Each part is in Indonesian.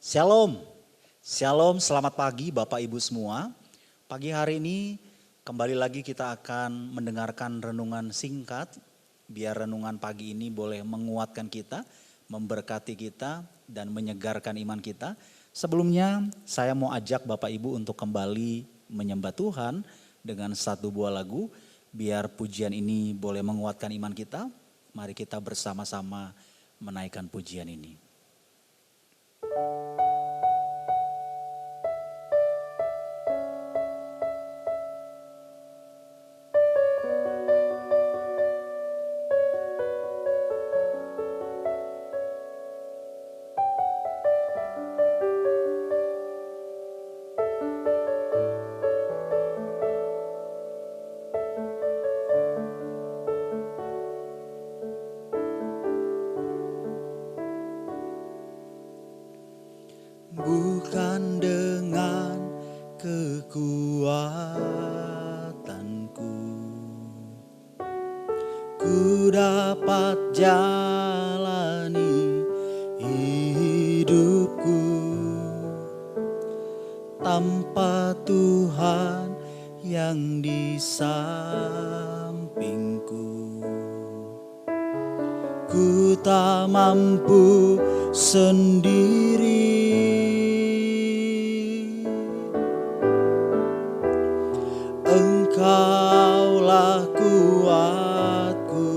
Shalom, Shalom, selamat pagi Bapak Ibu semua. Pagi hari ini kembali lagi kita akan mendengarkan renungan singkat. Biar renungan pagi ini boleh menguatkan kita, memberkati kita dan menyegarkan iman kita. Sebelumnya saya mau ajak Bapak Ibu untuk kembali menyembah Tuhan dengan satu buah lagu. Biar pujian ini boleh menguatkan iman kita, mari kita bersama-sama menaikkan pujian ini. Bukan dengan kekuatanku ku dapat jalani hidupku tanpa Tuhan yang di sampingku. Ku tak mampu sendiri. Engkaulah kuatku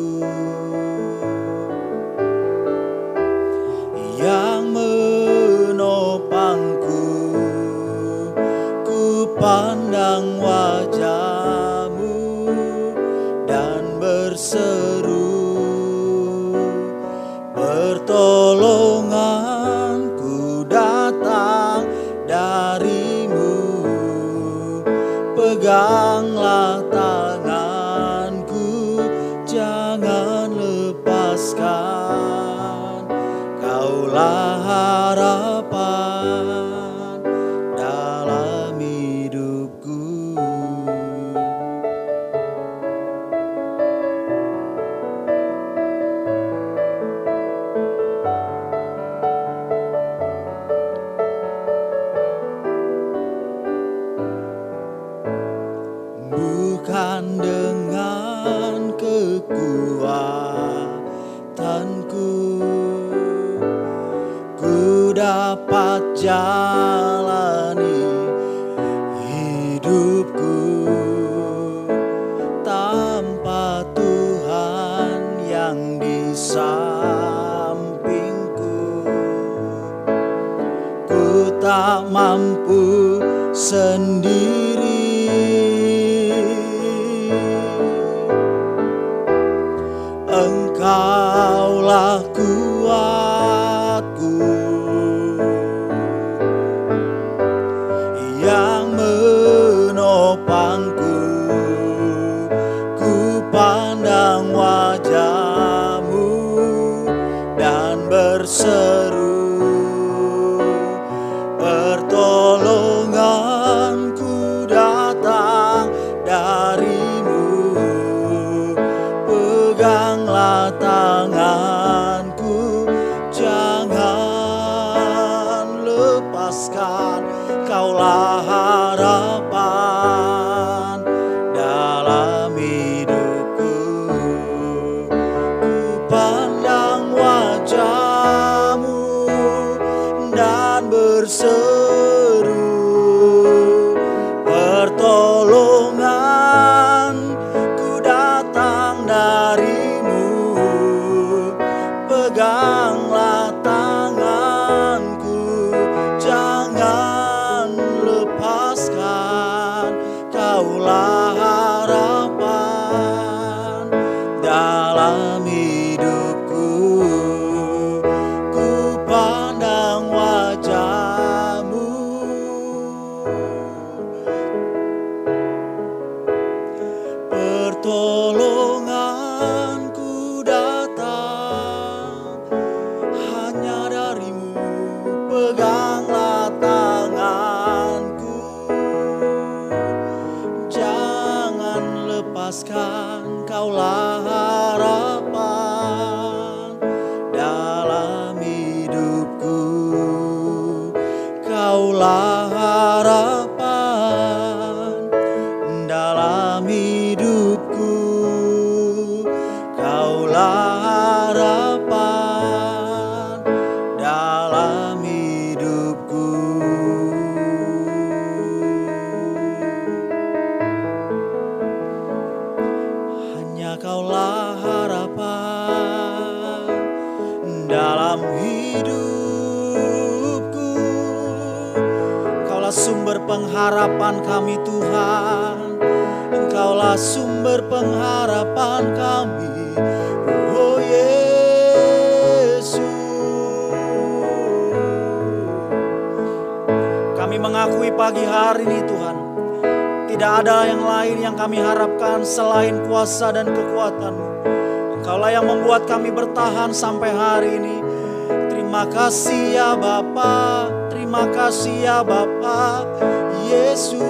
yang menopangku. Ku pandang wajah-Mu dan berseru, pertolonganku datang dari-Mu. Peganglah tanganku, jangan lepaskan. Kaulah harapan dalam hidupku. Bukan dengan kekuatanku ku dapat jalani hidupku tanpa Tuhan yang di sampingku. Ku tak mampu sendiri. Engkaulah kuatku yang menopangku. Ku pandang wajah-Mu dan berseru, pertolonganku datang dari-Mu. Peganglah tanganku, jangan lepaskan. Kaulah harapan dalam hidupku. Ku pandang wajah-Mu dan berseru, pertolonganku datang dari-Mu. Peganglah tanganku, jangan lepaskan. Kaulah harapan dalam hidupku. Ku pandang wajah-Mu, pertolonganku datang hanya dari-Mu. Peganglah tanganku, jangan lepaskan. Kaulah harapan dalam hidupku. hidupku, Kaulah harapan dalam hidupku. Hanya Kaulah harapan dalam hidupku. Kaulah sumber pengharapan kami Tuhan, Engkaulah sumber pengharapan kami, oh Yesus. Kami mengakui pagi hari ini Tuhan, tidak ada yang lain yang kami harapkan selain kuasa dan kekuatan-Mu. Engkaulah yang membuat kami bertahan sampai hari ini. Terima kasih ya Bapa, terima kasih ya Bapa Yesus.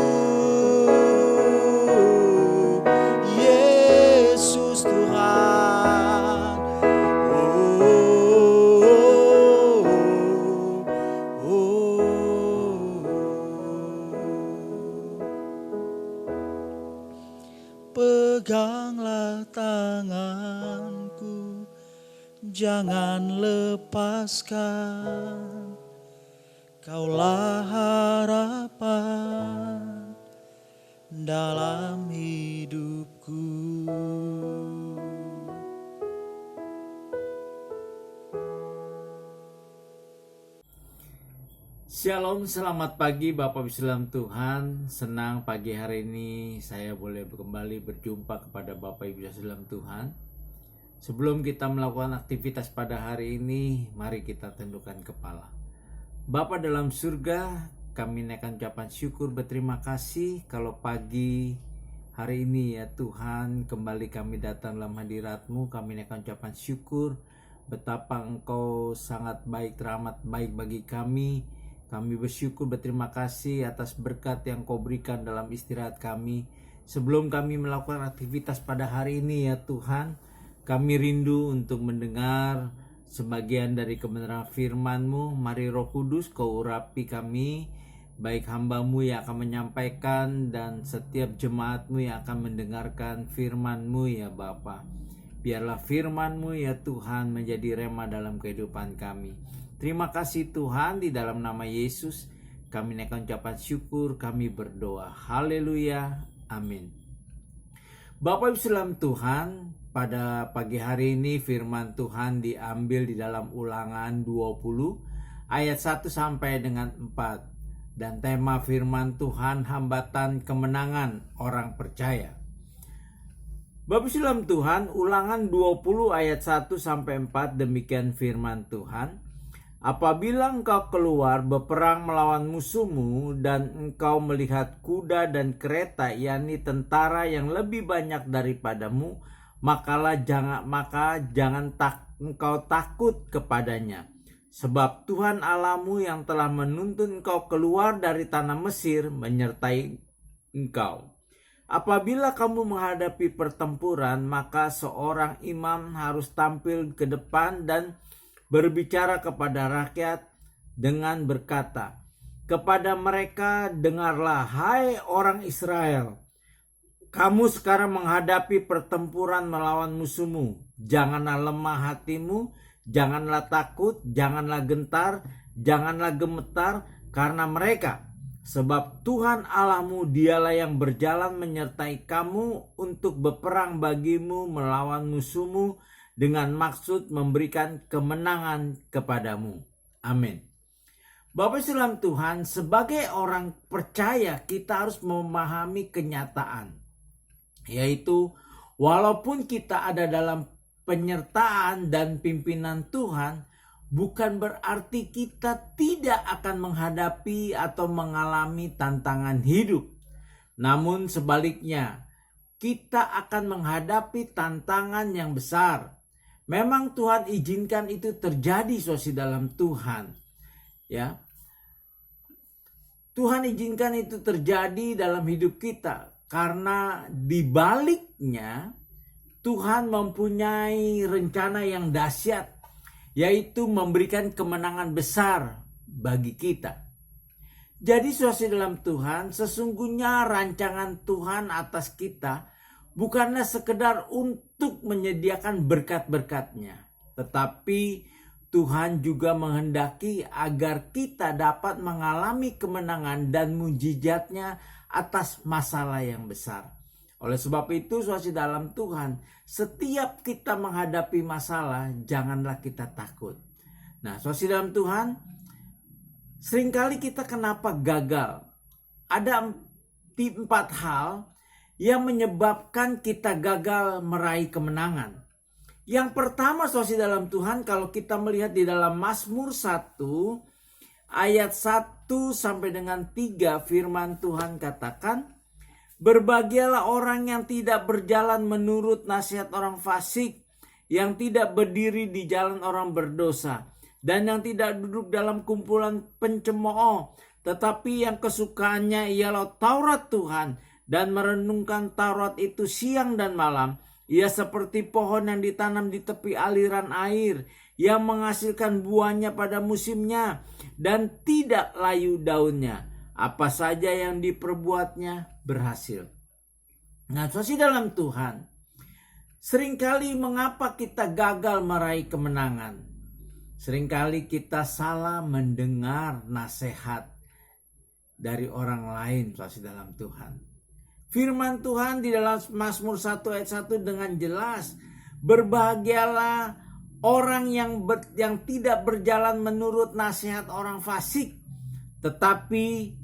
Yesus Tuhan. Peganglah tanganku, jangan lepaskan. Kaulah harapan dalam hidupku. Shalom, selamat pagi Bapak Ibu dalam Tuhan. Senang pagi hari ini saya boleh kembali berjumpa kepada Bapak Ibu dalam Tuhan. Sebelum kita melakukan aktivitas pada hari ini, mari kita tundukkan kepala. Bapa dalam surga, kami naikkan ucapan syukur berterima kasih kalau pagi hari ini ya Tuhan, kembali kami datang dalam hadirat-Mu. Kami naikkan ucapan syukur betapa Engkau sangat baik, teramat baik bagi kami. Kami bersyukur berterima kasih atas berkat yang Kau berikan dalam istirahat kami. Sebelum kami melakukan aktivitas pada hari ini ya Tuhan, kami rindu untuk mendengar sebagian dari kebenaran firman-Mu. Mari Roh Kudus Kau urapi kami, baik hamba-Mu yang akan menyampaikan dan setiap jemaat-Mu yang akan mendengarkan firman-Mu ya Bapa. Biarlah firman-Mu ya Tuhan menjadi rema dalam kehidupan kami. Terima kasih Tuhan, di dalam nama Yesus kami naikkan ucapan syukur, kami berdoa. Haleluya, amin. Bapak Ibu dalam Tuhan, pada pagi hari ini firman Tuhan diambil di dalam Ulangan 20 ayat 1 sampai dengan 4. Dan tema firman Tuhan, hambatan kemenangan orang percaya. Bapak Ibu dalam Tuhan, Ulangan 20 ayat 1 sampai 4, demikian firman Tuhan. Apabila engkau keluar berperang melawan musuhmu dan engkau melihat kuda dan kereta, yakni tentara yang lebih banyak daripadamu, maka jangan engkau takut kepadanya. Sebab Tuhan Allahmu yang telah menuntun engkau keluar dari tanah Mesir menyertai engkau. Apabila kamu menghadapi pertempuran, maka seorang imam harus tampil ke depan dan berbicara kepada rakyat dengan berkata, kepada mereka, dengarlah hai orang Israel, kamu sekarang menghadapi pertempuran melawan musuhmu. Janganlah lemah hatimu, janganlah takut, janganlah gentar, janganlah gemetar karena mereka. Sebab Tuhan Allahmu dialah yang berjalan menyertai kamu untuk berperang bagimu melawan musuhmu, dengan maksud memberikan kemenangan kepadamu. Amin. Bapak dalam Tuhan, sebagai orang percaya kita harus memahami kenyataan. Yaitu walaupun kita ada dalam penyertaan dan pimpinan Tuhan, bukan berarti kita tidak akan menghadapi atau mengalami tantangan hidup. Namun sebaliknya, kita akan menghadapi tantangan yang besar. Memang Tuhan izinkan itu terjadi saudara dalam Tuhan. Ya. Tuhan izinkan itu terjadi dalam hidup kita karena di baliknya Tuhan mempunyai rencana yang dahsyat, yaitu memberikan kemenangan besar bagi kita. Jadi saudara dalam Tuhan, sesungguhnya rancangan Tuhan atas kita bukanlah sekedar untuk menyediakan berkat-berkatnya, tetapi Tuhan juga menghendaki agar kita dapat mengalami kemenangan dan mujizatnya atas masalah yang besar. Oleh sebab itu, saudara dalam Tuhan, setiap kita menghadapi masalah, janganlah kita takut. Nah, saudara dalam Tuhan, seringkali kita kenapa gagal? Ada 4 hal yang menyebabkan kita gagal meraih kemenangan. Yang pertama, saudara dalam Tuhan, kalau kita melihat di dalam Mazmur 1 ayat 1 sampai dengan 3, firman Tuhan katakan, "Berbahagialah orang yang tidak berjalan menurut nasihat orang fasik, yang tidak berdiri di jalan orang berdosa, dan yang tidak duduk dalam kumpulan pencemooh, tetapi yang kesukaannya ialah Taurat Tuhan, dan merenungkan Taurat itu siang dan malam. Ia seperti pohon yang ditanam di tepi aliran air, yang menghasilkan buahnya pada musimnya, dan tidak layu daunnya. Apa saja yang diperbuatnya berhasil." Nah, saudara dalam Tuhan, seringkali mengapa kita gagal meraih kemenangan? Seringkali kita salah mendengar nasihat dari orang lain, saudara dalam Tuhan. Firman Tuhan di dalam Mazmur 1 ayat 1 dengan jelas, "Berbahagialah orang yang tidak berjalan menurut nasihat orang fasik, tetapi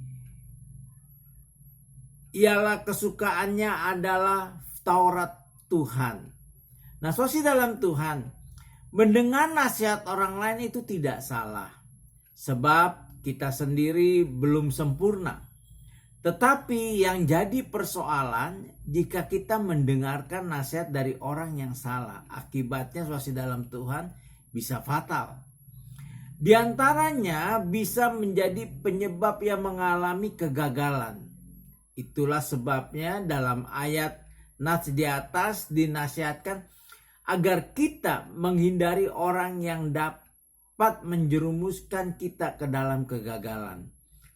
ialah kesukaannya adalah Taurat Tuhan." Nah, saudara dalam Tuhan, mendengar nasihat orang lain itu tidak salah, sebab kita sendiri belum sempurna. Tetapi yang jadi persoalan jika kita mendengarkan nasihat dari orang yang salah, akibatnya saudara dalam Tuhan bisa fatal. Di antaranya bisa menjadi penyebab yang mengalami kegagalan. Itulah sebabnya dalam ayat nas di atas dinasihatkan agar kita menghindari orang yang dapat menjerumuskan kita ke dalam kegagalan.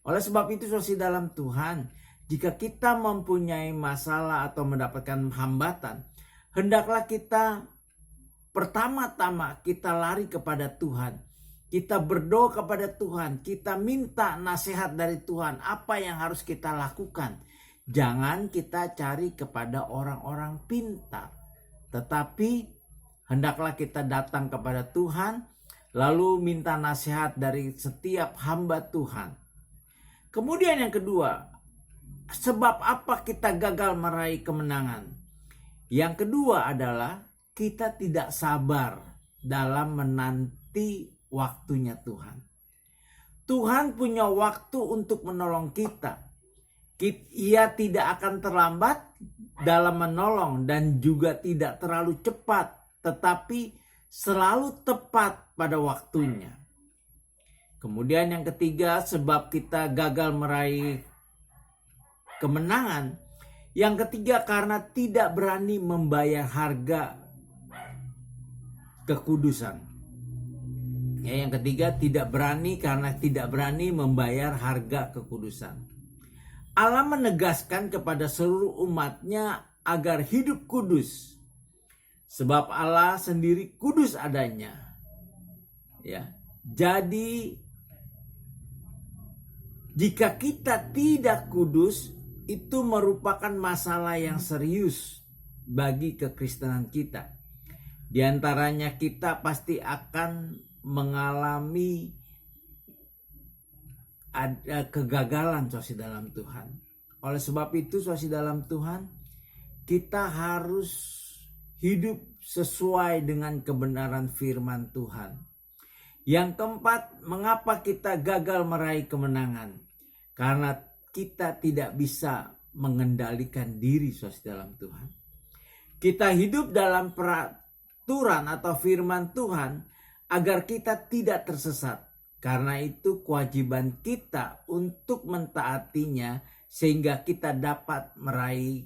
Oleh sebab itu, saudara dalam Tuhan, jika kita mempunyai masalah atau mendapatkan hambatan, hendaklah kita pertama-tama kita lari kepada Tuhan. Kita berdoa kepada Tuhan, kita minta nasihat dari Tuhan, apa yang harus kita lakukan. Jangan kita cari kepada orang-orang pintar, tetapi hendaklah kita datang kepada Tuhan, lalu minta nasihat dari setiap hamba Tuhan. Kemudian yang kedua, sebab apa kita gagal meraih kemenangan? Yang kedua adalah kita tidak sabar dalam menanti waktunya Tuhan. Tuhan punya waktu untuk menolong kita. Ia tidak akan terlambat dalam menolong dan juga tidak terlalu cepat, tetapi selalu tepat pada waktunya. Kemudian yang ketiga, sebab kita gagal meraih kemenangan. Yang ketiga, karena tidak berani membayar harga kekudusan. Yang ketiga, tidak berani karena tidak berani membayar harga kekudusan. Allah menegaskan kepada seluruh umatnya agar hidup kudus. Sebab Allah sendiri kudus adanya. Ya. Jadi jika kita tidak kudus, itu merupakan masalah yang serius bagi kekristenan kita. Di antaranya kita pasti akan mengalami ada kegagalan saudara dalam Tuhan. Oleh sebab itu saudara dalam Tuhan, kita harus hidup sesuai dengan kebenaran firman Tuhan. Yang keempat, mengapa kita gagal meraih kemenangan? Karena kita tidak bisa mengendalikan diri saudara dalam Tuhan. Kita hidup dalam peraturan atau firman Tuhan agar kita tidak tersesat. Karena itu kewajiban kita untuk mentaatinya sehingga kita dapat meraih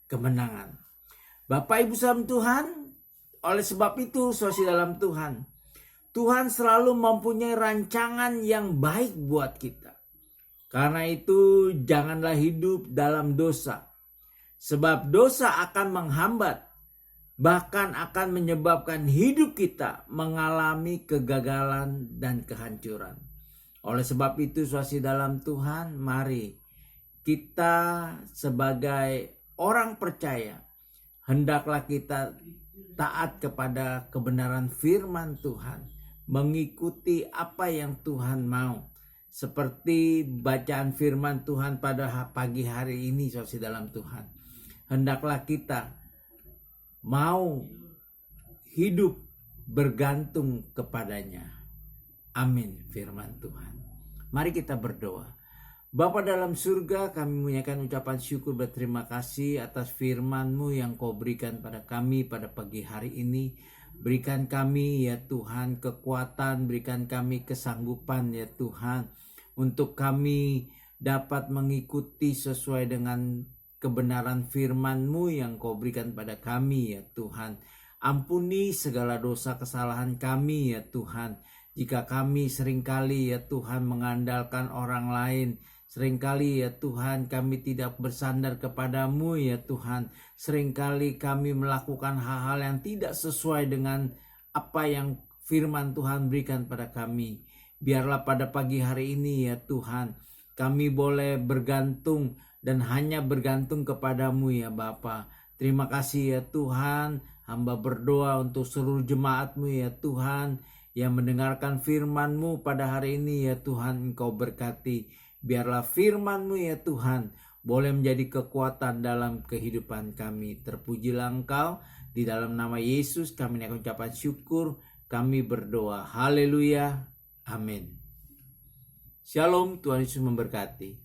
kemenangan. Bapak Ibu saudara Tuhan, oleh sebab itu saudara dalam Tuhan, Tuhan selalu mempunyai rancangan yang baik buat kita. Karena itu janganlah hidup dalam dosa. Sebab dosa akan menghambat, bahkan akan menyebabkan hidup kita mengalami kegagalan dan kehancuran. Oleh sebab itu, saudara dalam Tuhan, mari kita sebagai orang percaya, hendaklah kita taat kepada kebenaran firman Tuhan, mengikuti apa yang Tuhan mau. Seperti bacaan firman Tuhan pada pagi hari ini, saudara dalam Tuhan. Hendaklah kita mau hidup bergantung kepadanya. Amin, firman Tuhan. Mari kita berdoa. Bapa dalam surga, kami menyanyikan ucapan syukur berterima kasih atas firman-Mu yang Kau berikan pada kami pada pagi hari ini. Berikan kami ya Tuhan kekuatan, berikan kami kesanggupan ya Tuhan, untuk kami dapat mengikuti sesuai dengan kebenaran firman-Mu yang Kau berikan pada kami ya Tuhan. Ampuni segala dosa kesalahan kami ya Tuhan. Jika kami seringkali ya Tuhan mengandalkan orang lain, seringkali ya Tuhan kami tidak bersandar kepadamu ya Tuhan. Seringkali kami melakukan hal-hal yang tidak sesuai dengan apa yang firman Tuhan berikan pada kami. Biarlah pada pagi hari ini ya Tuhan, kami boleh bergantung dan hanya bergantung kepadamu ya Bapa. Terima kasih ya Tuhan, hamba berdoa untuk seluruh jemaat-Mu ya Tuhan, yang mendengarkan firman-Mu pada hari ini ya Tuhan. Engkau berkati. Biarlah firman-Mu ya Tuhan boleh menjadi kekuatan dalam kehidupan kami. Terpujilah Engkau. Di dalam nama Yesus kami akan ucapan syukur. Kami berdoa. Haleluya. Amin. Shalom, Tuhan Yesus memberkati.